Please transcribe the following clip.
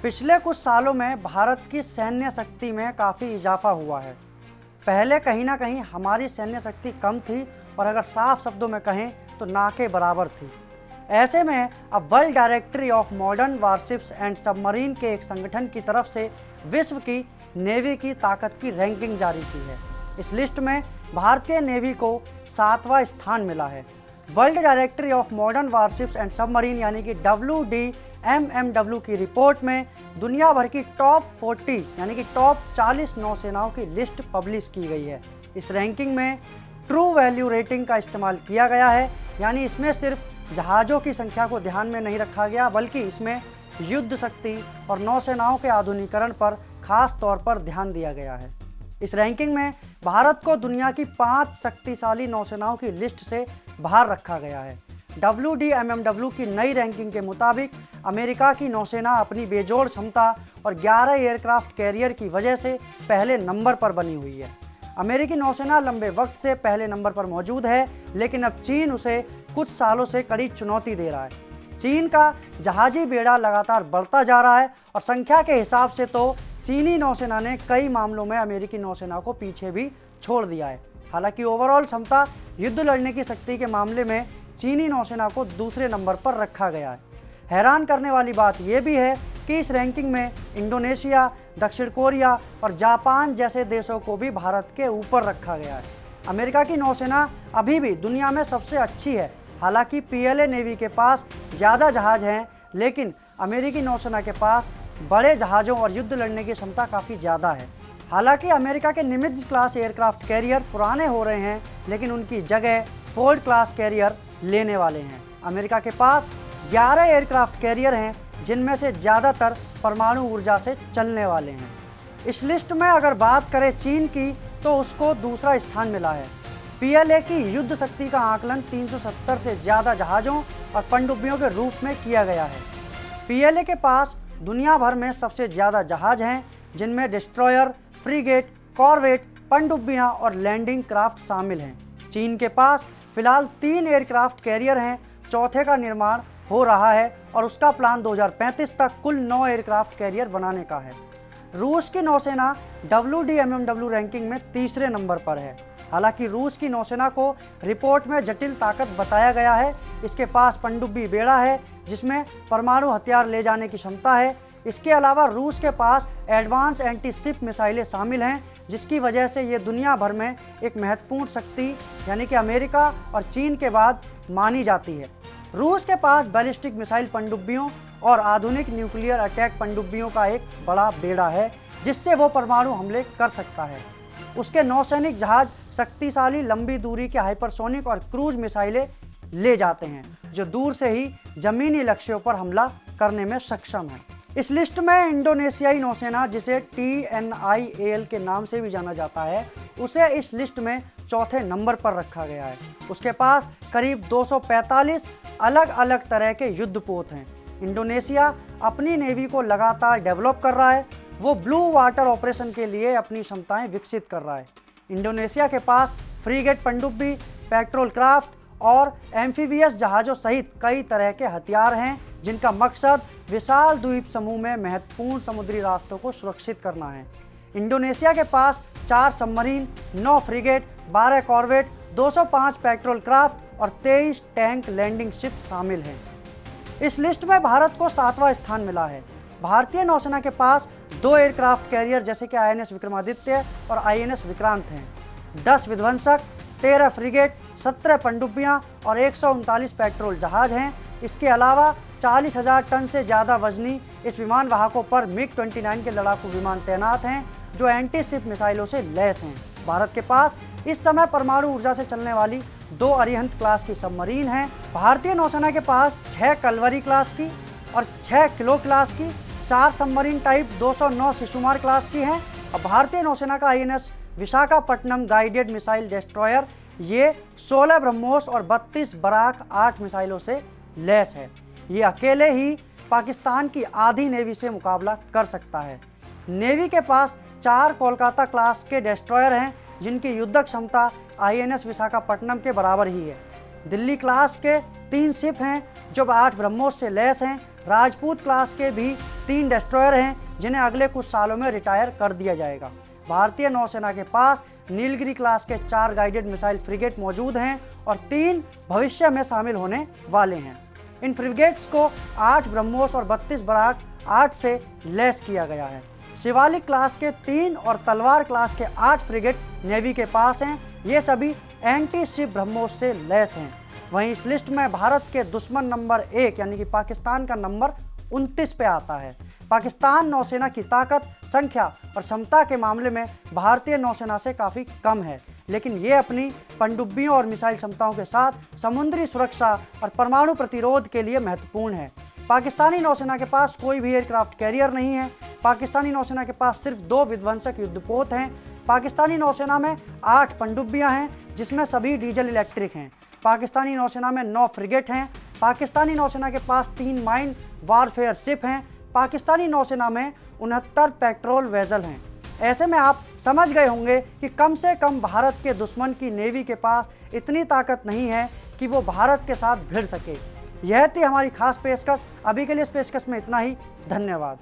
पिछले कुछ सालों में भारत की सैन्य शक्ति में काफ़ी इजाफा हुआ है। पहले कहीं ना कहीं हमारी सैन्य शक्ति कम थी और अगर साफ शब्दों में कहें तो ना के बराबर थी। ऐसे में अब world directory of modern warships and submarine के एक संगठन की तरफ से विश्व की नेवी की ताकत की रैंकिंग जारी की है। इस लिस्ट में भारतीय नेवी को 7वां स्थान मिला है। World directory of modern warships and submarine यानी कि WDMMW की रिपोर्ट में दुनिया भर की टॉप 40 यानी कि टॉप 40 नौसेनाओं की लिस्ट पब्लिश की गई है। इस रैंकिंग में ट्रू वैल्यू रेटिंग का इस्तेमाल किया गया है, यानी इसमें सिर्फ जहाज़ों की संख्या को ध्यान में नहीं रखा गया बल्कि इसमें युद्ध शक्ति और नौसेनाओं के आधुनिकीकरण पर खास तौर पर ध्यान दिया गया है। इस रैंकिंग में भारत को दुनिया की 5 शक्तिशाली नौसेनाओं की लिस्ट से बाहर रखा गया है। WDMMW की नई रैंकिंग के मुताबिक अमेरिका की नौसेना अपनी बेजोड़ क्षमता और 11 एयरक्राफ्ट कैरियर की वजह से पहले नंबर पर बनी हुई है। अमेरिकी नौसेना लंबे वक्त से पहले नंबर पर मौजूद है, लेकिन अब चीन उसे कुछ सालों से कड़ी चुनौती दे रहा है। चीन का जहाजी बेड़ा लगातार बढ़ता जा रहा है और संख्या के हिसाब से तो चीनी नौसेना ने कई मामलों में अमेरिकी नौसेना को पीछे भी छोड़ दिया है। हालांकि ओवरऑल क्षमता, युद्ध लड़ने की शक्ति के मामले में चीनी नौसेना को दूसरे नंबर पर रखा गया है। हैरान करने वाली बात यह भी है कि इस रैंकिंग में इंडोनेशिया, दक्षिण कोरिया और जापान जैसे देशों को भी भारत के ऊपर रखा गया है। अमेरिका की नौसेना अभी भी दुनिया में सबसे अच्छी है। हालांकि PLA नेवी के पास ज़्यादा जहाज़ हैं, लेकिन अमेरिकी नौसेना के पास बड़े जहाज़ों और युद्ध लड़ने की क्षमता काफ़ी ज़्यादा है। हालांकि अमेरिका के निमित्ज क्लास एयरक्राफ्ट कैरियर पुराने हो रहे हैं, लेकिन उनकी जगह फोर्ड क्लास कैरियर लेने वाले हैं। अमेरिका के पास 11 एयरक्राफ्ट कैरियर हैं, जिनमें से ज़्यादातर परमाणु ऊर्जा से चलने वाले हैं। इस लिस्ट में अगर बात करें चीन की, तो उसको दूसरा स्थान मिला है। PLA की युद्ध शक्ति का आकलन 370 से ज़्यादा जहाज़ों और पनडुब्बियों के रूप में किया गया है। PLA के पास दुनिया भर में सबसे ज़्यादा जहाज़ हैं, जिनमें डिस्ट्रॉयर, फ्रीगेट, कॉरवेट, पनडुब्बियाँ और लैंडिंग क्राफ्ट शामिल हैं। चीन के पास फिलहाल 3 एयरक्राफ्ट कैरियर हैं, चौथे का निर्माण हो रहा है और उसका प्लान 2035 तक कुल 9 एयरक्राफ्ट कैरियर बनाने का है। रूस की नौसेना WDMMW रैंकिंग में तीसरे नंबर पर है। हालांकि रूस की नौसेना को रिपोर्ट में जटिल ताकत बताया गया है। इसके पास पनडुब्बी बेड़ा है, जिसमें परमाणु हथियार ले जाने की क्षमता है। इसके अलावा रूस के पास एडवांस एंटी शिप मिसाइलें शामिल हैं, जिसकी वजह से ये दुनिया भर में एक महत्वपूर्ण शक्ति यानी कि अमेरिका और चीन के बाद मानी जाती है। रूस के पास बैलिस्टिक मिसाइल पनडुब्बियों और आधुनिक न्यूक्लियर अटैक पनडुब्बियों का एक बड़ा बेड़ा है, जिससे वो परमाणु हमले कर सकता है। उसके नौसैनिक जहाज शक्तिशाली लंबी दूरी के हाइपरसोनिक और क्रूज मिसाइलें ले जाते हैं, जो दूर से ही जमीनी लक्ष्यों पर हमला करने में सक्षम है। इस लिस्ट में इंडोनेशियाई नौसेना, जिसे TNIAL के नाम से भी जाना जाता है, उसे इस लिस्ट में चौथे नंबर पर रखा गया है। उसके पास करीब 245 अलग अलग तरह के युद्धपोत हैं। इंडोनेशिया अपनी नेवी को लगातार डेवलप कर रहा है। वो ब्लू वाटर ऑपरेशन के लिए अपनी क्षमताएं विकसित कर रहा है। इंडोनेशिया के पास फ्रीगेट पनडुब्बी, पेट्रोल क्राफ्ट और एम्फीबियस जहाज़ों सहित कई तरह के हथियार हैं, जिनका मकसद विशाल द्वीप समूह में महत्वपूर्ण समुद्री रास्तों को सुरक्षित करना है। इंडोनेशिया के पास 4 submarine, 9 freight, 12 corvette, 205 petrol craft और 23 टैंक लैंडिंग शिप शामिल हैं। इस लिस्ट में भारत को 7वां स्थान मिला है। भारतीय नौसेना के पास 2 एयरक्राफ्ट कैरियर जैसे कि INS विक्रमादित्य और INS विक्रांत हैं, 10 विध्वंसक, 13 फ्रीगेट, 17 पनडुब्बियाँ और 139 पेट्रोल जहाज हैं। इसके अलावा 40,000 टन से ज़्यादा वजनी इस विमान वाहकों पर MiG-29 के लड़ाकू विमान तैनात हैं, जो एंटी शिप मिसाइलों से लैस हैं। भारत के पास इस समय परमाणु ऊर्जा से चलने वाली 2 अरिहंत क्लास की सबमरीन हैं। भारतीय नौसेना के पास 6 कलवरी क्लास की और 6 किलो क्लास की, 4 सबमरीन टाइप 209 शिशुमार क्लास की हैं। और भारतीय नौसेना का INS Visakhapatnam guided missile destroyer ये 16 ब्रह्मोस और 32 बराक 8 मिसाइलों से लैस है। ये अकेले ही पाकिस्तान की आधी नेवी से मुकाबला कर सकता है। नेवी के पास 4 कोलकाता क्लास के डिस्ट्रॉयर हैं, जिनकी युद्धक क्षमता INS विशाखापट्टनम के बराबर ही है। दिल्ली क्लास के 3 शिप हैं जो 8 ब्रह्मोस से लैस हैं, राजपूत क्लास के भी 3 डिस्ट्रॉयर हैं जिन्हें अगले कुछ सालों में रिटायर कर दिया जाएगा। भारतीय नौसेना के पास नीलगिरी क्लास के 4 गाइडेड मिसाइल फ्रिगेट मौजूद हैं और 3 भविष्य में शामिल होने वाले हैं। इन फ्रिगेट्स को 8 ब्रह्मोस और 32 बराक 8 से लैस किया गया है। शिवालिक क्लास के 3 और तलवार क्लास के 8 फ्रिगेट नेवी के पास हैं। ये सभी एंटी शिप ब्रह्मोस से लैस हैं। वहीं इस लिस्ट में भारत के दुश्मन नंबर 1 यानी कि पाकिस्तान का नंबर 29 पे आता है। पाकिस्तान नौसेना की ताकत, संख्या और क्षमता के मामले में भारतीय नौसेना से काफ़ी कम है, लेकिन ये अपनी पनडुब्बियों और मिसाइल क्षमताओं के साथ समुद्री सुरक्षा और परमाणु प्रतिरोध के लिए महत्वपूर्ण है। पाकिस्तानी नौसेना के पास कोई भी एयरक्राफ्ट कैरियर नहीं है। पाकिस्तानी नौसेना के पास सिर्फ 2 विध्वंसक युद्धपोत हैं। पाकिस्तानी नौसेना में 8 पनडुब्बियां हैं जिसमें सभी डीजल इलेक्ट्रिक हैं। पाकिस्तानी नौसेना में 9 फ्रिगेट हैं। पाकिस्तानी नौसेना के पास 3 माइन वारफेयर शिप हैं। पाकिस्तानी नौसेना में 69 पेट्रोल वेसल हैं। ऐसे में आप समझ गए होंगे कि कम से कम भारत के दुश्मन की नेवी के पास इतनी ताकत नहीं है कि वो भारत के साथ भिड़ सके। यह थी हमारी खास पेशकश। अभी के लिए इस पेशकश में इतना ही। धन्यवाद।